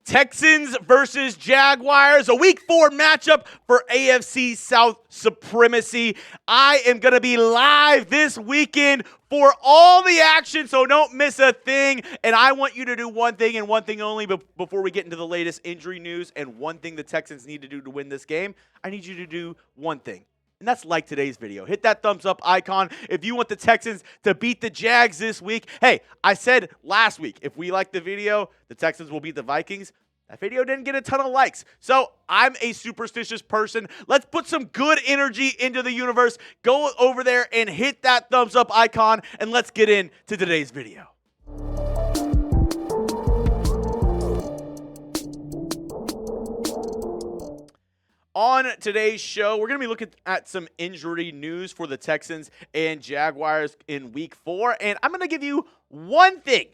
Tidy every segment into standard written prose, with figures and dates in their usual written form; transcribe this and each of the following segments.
Texans versus Jaguars, a Week 4 matchup for AFC South supremacy. I am going to be live this weekend for all the action, so don't miss a thing. And I want you to do one thing and one thing only before we get into the latest injury news and one thing the Texans need to do to win this game. I need you to do one thing. And that's like today's video. Hit that thumbs up icon if you want the Texans to beat the Jags this week. Hey, I said last week, if we like the video, the Texans will beat the Vikings. That video didn't get a ton of likes. So I'm a superstitious person. Let's put some good energy into the universe. Go over there and hit that thumbs up icon, and let's get into today's video. On today's show, we're going to be looking at some injury news for the Texans and Jaguars in Week 4. And I'm going to give you one thing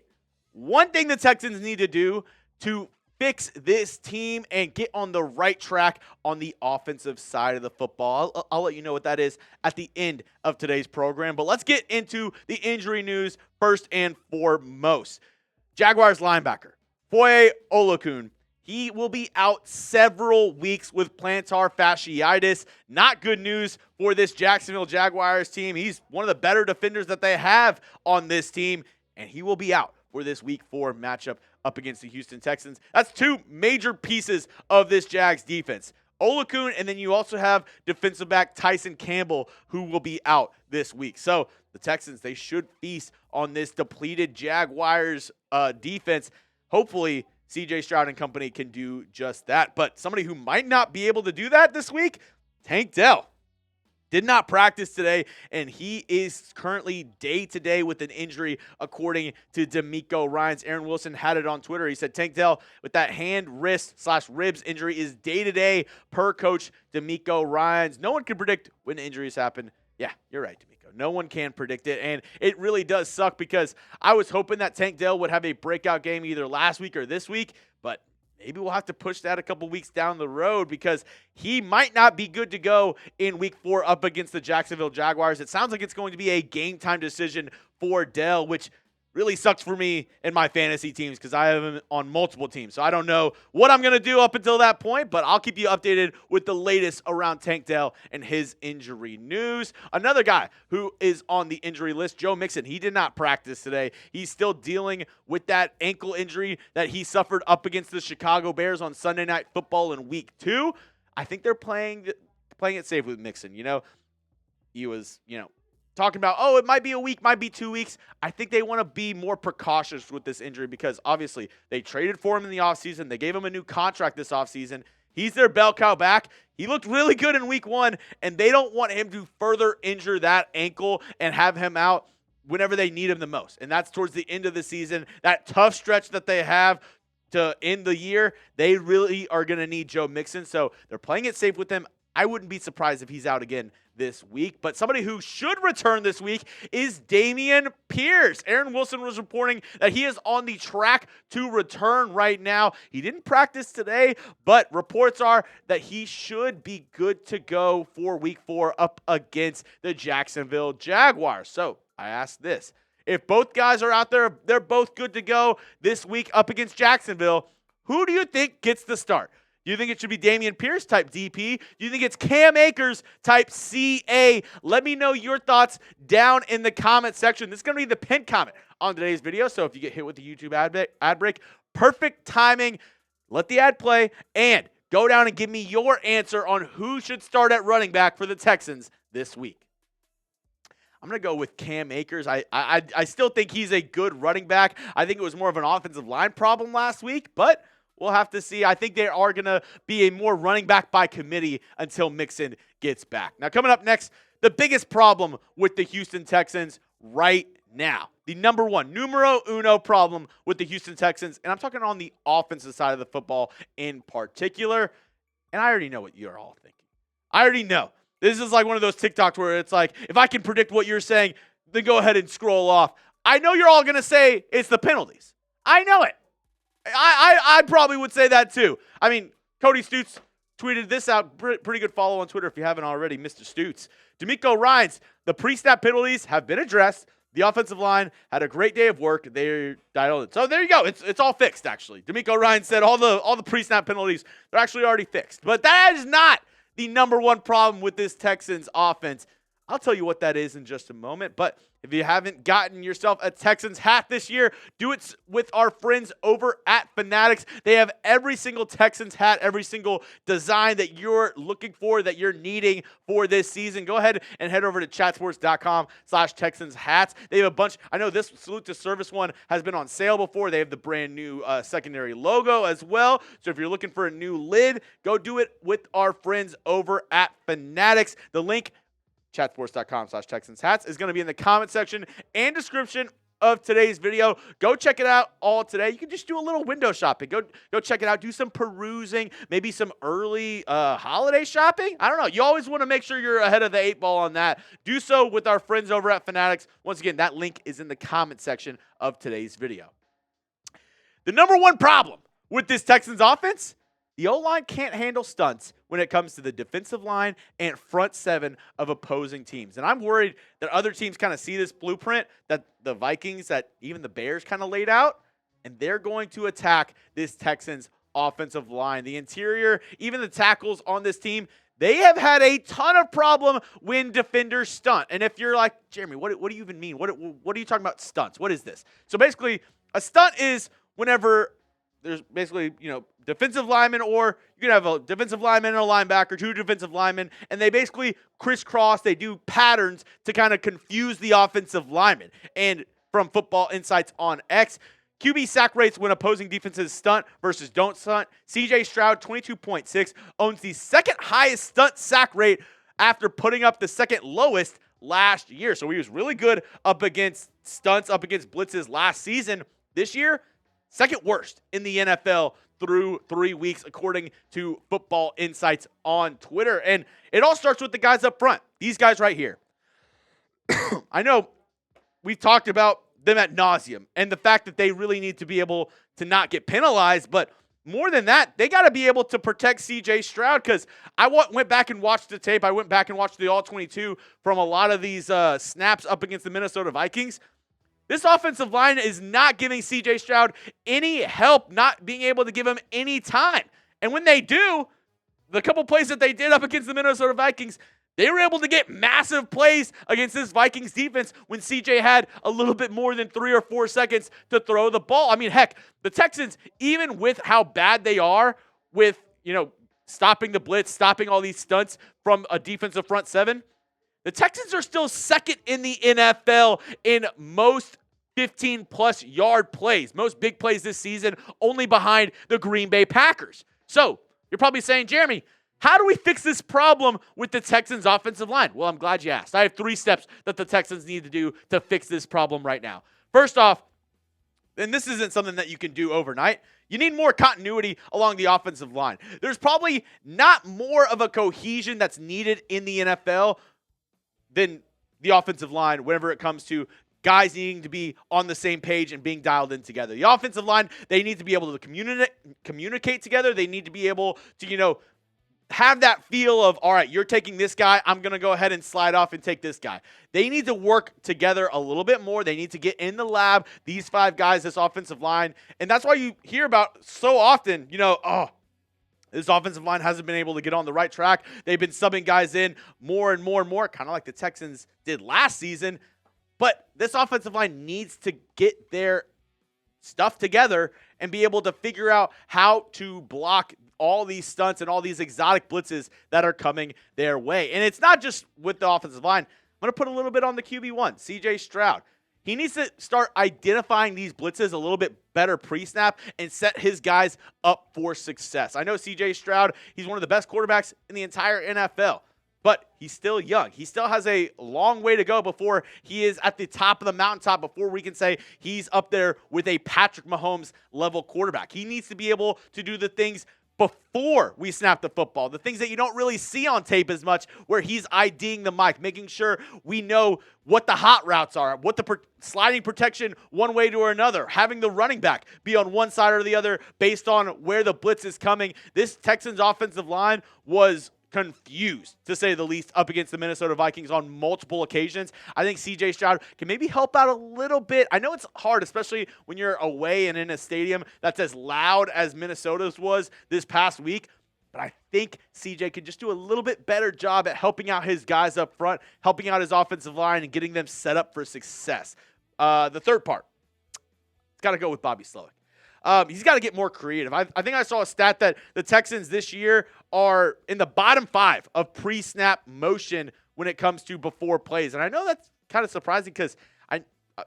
the Texans need to do to fix this team and get on the right track on the offensive side of the football. I'll let you know what that is at the end of today's program. But let's get into the injury news first and foremost. Jaguars linebacker, Foye Oluokun. He will be out several weeks with plantar fasciitis. Not good news for this Jacksonville Jaguars team. He's one of the better defenders that they have on this team, and he will be out for this Week 4 matchup up against the Houston Texans. That's two major pieces of this Jags defense. Oluokun, and then you also have defensive back Tyson Campbell, who will be out this week. So the Texans, they should feast on this depleted Jaguars defense. Hopefully, C.J. Stroud and company can do just that. But somebody who might not be able to do that this week, Tank Dell. Did not practice today, and he is currently day-to-day with an injury, according to DeMeco Ryans. Aaron Wilson had it on Twitter. He said Tank Dell, with that hand, wrist / ribs injury, is day-to-day per coach DeMeco Ryans. No one can predict when injuries happen. Yeah, you're right, DeMeco. No one can predict it, and it really does suck because I was hoping that Tank Dell would have a breakout game either last week or this week, but maybe we'll have to push that a couple weeks down the road because he might not be good to go in Week 4 up against the Jacksonville Jaguars. It sounds like it's going to be a game-time decision for Dell, which really sucks for me and my fantasy teams because I have him on multiple teams. So I don't know what I'm going to do up until that point, but I'll keep you updated with the latest around Tank Dell and his injury news. Another guy who is on the injury list, Joe Mixon. He did not practice today. He's still dealing with that ankle injury that he suffered up against the Chicago Bears on Sunday Night Football in Week 2. I think they're playing it safe with Mixon. He was, talking about, it might be a week, might be 2 weeks. I think they want to be more precautious with this injury because obviously they traded for him in the offseason. They gave him a new contract this offseason. He's their bell cow back. He looked really good in Week 1, and they don't want him to further injure that ankle and have him out whenever they need him the most. And that's towards the end of the season. That tough stretch that they have to end the year, they really are going to need Joe Mixon. So they're playing it safe with him. I wouldn't be surprised if he's out again this week. But somebody who should return this week is Dameon Pierce. Aaron Wilson was reporting that he is on the track to return right now. He didn't practice today, but reports are that he should be good to go for Week 4 up against the Jacksonville Jaguars. So I ask this. If both guys are out there, they're both good to go this week up against Jacksonville, who do you think gets the start? Do you think it should be Dameon Pierce type DP? Do you think it's Cam Akers type CA? Let me know your thoughts down in the comment section. This is going to be the pinned comment on today's video. So if you get hit with the YouTube ad break, perfect timing. Let the ad play and go down and give me your answer on who should start at running back for the Texans this week. I'm going to go with Cam Akers. I still think he's a good running back. I think it was more of an offensive line problem last week, but we'll have to see. I think they are going to be a more running back by committee until Mixon gets back. Now, coming up next, the biggest problem with the Houston Texans right now. The numero uno problem with the Houston Texans, and I'm talking on the offensive side of the football in particular, and I already know what you're all thinking. I already know. This is like one of those TikToks where it's like, if I can predict what you're saying, then go ahead and scroll off. I know you're all going to say it's the penalties. I know it. I probably would say that too. I mean, Cody Stutes tweeted this out. Pretty good follow on Twitter if you haven't already, Mr. Stutes. DeMeco Ryans, the pre-snap penalties have been addressed. The offensive line had a great day of work. They dialed it. So there you go. It's all fixed, actually. DeMeco Ryans said all the pre-snap penalties, they're actually already fixed. But that is not the number one problem with this Texans offense. I'll tell you what that is in just a moment. But if you haven't gotten yourself a Texans hat this year, do it with our friends over at Fanatics. They have every single Texans hat, every single design that you're looking for, that you're needing for this season. Go ahead and head over to chatsports.com/Texans hats. They have a bunch. I know this Salute to Service one has been on sale before. They have the brand new secondary logo as well. So if you're looking for a new lid, go do it with our friends over at Fanatics. The link, chatsports.com/Texans hats, is going to be in the comment section and description of today's video. Go check it out all today. You can just do a little window shopping. Go check it out. Do some perusing, maybe some early holiday shopping. I don't know. You always want to make sure you're ahead of the 8 ball on that. Do so with our friends over at Fanatics. Once again, that link is in the comment section of today's video. The number one problem with this Texans offense, the O-line can't handle stunts when it comes to the defensive line and front seven of opposing teams. And I'm worried that other teams kind of see this blueprint that the Vikings, that even the Bears kind of laid out, and they're going to attack this Texans offensive line. The interior, even the tackles on this team, they have had a ton of problem when defenders stunt. And if you're like, Jeremy, what do you even mean? What are you talking about stunts? What is this? So basically, a stunt is whenever there's basically, defensive linemen, or you can have a defensive lineman and a linebacker, 2 defensive linemen, and they basically crisscross. They do patterns to kind of confuse the offensive linemen. And from Football Insights on X, QB sack rates when opposing defenses stunt versus don't stunt. CJ Stroud, 22.6, owns the second highest stunt sack rate after putting up the second lowest last year. So he was really good up against stunts, up against blitzes last season. This year, second worst in the NFL through 3 weeks, according to Football Insights on Twitter. And it all starts with the guys up front. These guys right here. I know we've talked about them ad nauseum and the fact that they really need to be able to not get penalized. But more than that, they got to be able to protect C.J. Stroud, because I went back and watched the tape. I went back and watched the All-22 from a lot of these snaps up against the Minnesota Vikings. This offensive line is not giving C.J. Stroud any help, not being able to give him any time. And when they do, the couple plays that they did up against the Minnesota Vikings, they were able to get massive plays against this Vikings defense when C.J. had a little bit more than 3 or 4 seconds to throw the ball. I mean, heck, the Texans, even with how bad they are with, stopping the blitz, stopping all these stunts from a defensive front seven, the Texans are still second in the NFL in most 15-plus yard plays, most big plays this season, only behind the Green Bay Packers. So you're probably saying, Jeremy, how do we fix this problem with the Texans offensive line? Well, I'm glad you asked. I have 3 steps that the Texans need to do to fix this problem right now. First off, and this isn't something that you can do overnight, you need more continuity along the offensive line. There's probably not more of a cohesion that's needed in the NFL than the offensive line whenever it comes to guys needing to be on the same page and being dialed in together. The offensive line, they need to be able to communicate together. They need to be able to, have that feel of, all right, you're taking this guy, I'm going to go ahead and slide off and take this guy. They need to work together a little bit more. They need to get in the lab, these 5 guys, this offensive line. And that's why you hear about so often, this offensive line hasn't been able to get on the right track. They've been subbing guys in more and more and more, kind of like the Texans did last season. But this offensive line needs to get their stuff together and be able to figure out how to block all these stunts and all these exotic blitzes that are coming their way. And it's not just with the offensive line. I'm going to put a little bit on the QB1, C.J. Stroud. He needs to start identifying these blitzes a little bit better pre-snap and set his guys up for success. I know C.J. Stroud, he's one of the best quarterbacks in the entire NFL, but he's still young. He still has a long way to go before he is at the top of the mountaintop, before we can say he's up there with a Patrick Mahomes level quarterback. He needs to be able to do the things before we snap the football, the things that you don't really see on tape as much, where he's IDing the mic, making sure we know what the hot routes are, what the sliding protection one way to another, having the running back be on one side or the other based on where the blitz is coming. This Texans offensive line was confused, to say the least, up against the Minnesota Vikings on multiple occasions. I think C.J. Stroud can maybe help out a little bit. I know it's hard, especially when you're away and in a stadium that's as loud as Minnesota's was this past week. But I think CJ could just do a little bit better job at helping out his guys up front, helping out his offensive line, and getting them set up for success. The third part, it's got to go with Bobby Slowick. He's got to get more creative. I think I saw a stat that the Texans this year are in the bottom 5 of pre-snap motion when it comes to before plays. And I know that's kind of surprising because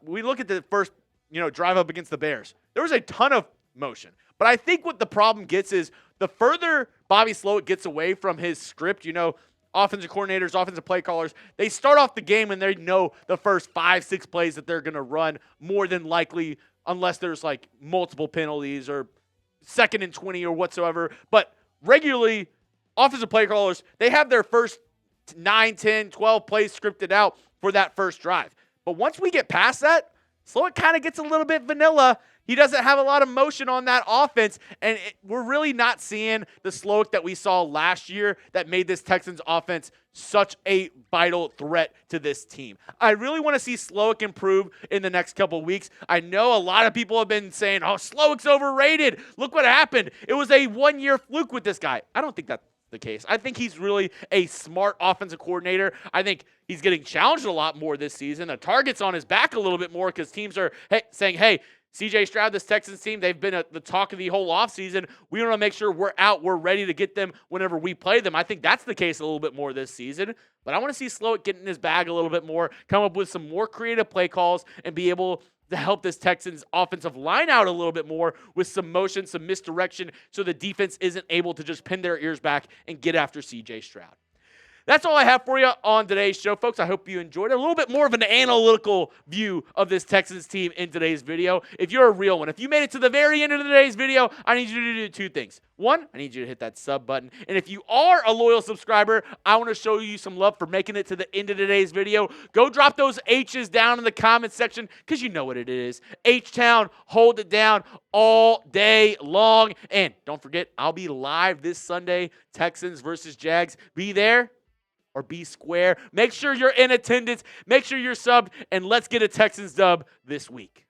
we look at the first drive up against the Bears. There was a ton of motion. But I think what the problem gets is the further Bobby Slowick gets away from his script, offensive coordinators, offensive play callers, they start off the game and they know the first 5-6 plays that they're going to run more than likely, unless there's like multiple penalties or 2nd and 20 or whatsoever. But regularly, offensive play callers, they have their first 9, 10, 12 plays scripted out for that first drive. But once we get past that, Slowick kind of gets a little bit vanilla. He doesn't have a lot of motion on that offense, and we're really not seeing the Slowick that we saw last year that made this Texans offense such a vital threat to this team. I really want to see Slowick improve in the next couple of weeks. I know a lot of people have been saying, Slowick's overrated. Look what happened. It was a one-year fluke with this guy. I don't think that's the case. I think he's really a smart offensive coordinator. I think he's getting challenged a lot more this season. The target's on his back a little bit more because teams are saying, hey, C.J. Stroud, this Texans team, they've been the talk of the whole offseason. We want to make sure we're out. We're ready to get them whenever we play them. I think that's the case a little bit more this season. But I want to see Slowick get in his bag a little bit more, come up with some more creative play calls, and be able to help this Texans offensive line out a little bit more with some motion, some misdirection, so the defense isn't able to just pin their ears back and get after C.J. Stroud. That's all I have for you on today's show, folks. I hope you enjoyed it. A little bit more of an analytical view of this Texans team in today's video. If you're a real one, if you made it to the very end of today's video, I need you to do 2 things. 1, I need you to hit that sub button. And if you are a loyal subscriber, I want to show you some love for making it to the end of today's video. Go drop those H's down in the comment section because you know what it is. H-Town, hold it down all day long. And don't forget, I'll be live this Sunday, Texans versus Jags. Be there or be square. Make sure you're in attendance. Make sure you're subbed, and let's get a Texans dub this week.